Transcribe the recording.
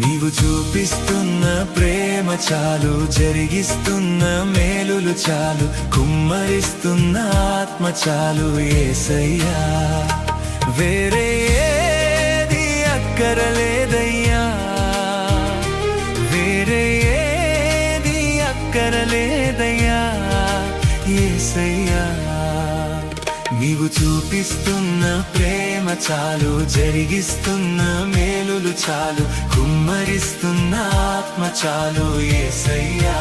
నీవు చూపిస్తున్న ప్రేమ చాలు, జరిగిస్తున్న మేలులు చాలు, కుమ్మరిస్తున్న ఆత్మ చాలు యేసయ్యా. వేరే ఏది అక్కరలేదయ్యా, వేరే ఏది అక్కరలేదయ్యా యేసయ్యా. నీవు చూపిస్తున్న ప్రేమ చాలు, జరిగిస్తున్న మేలులు చాలు, కుమ్మరిస్తున్న ఆత్మ చాలు యేసయ్యా.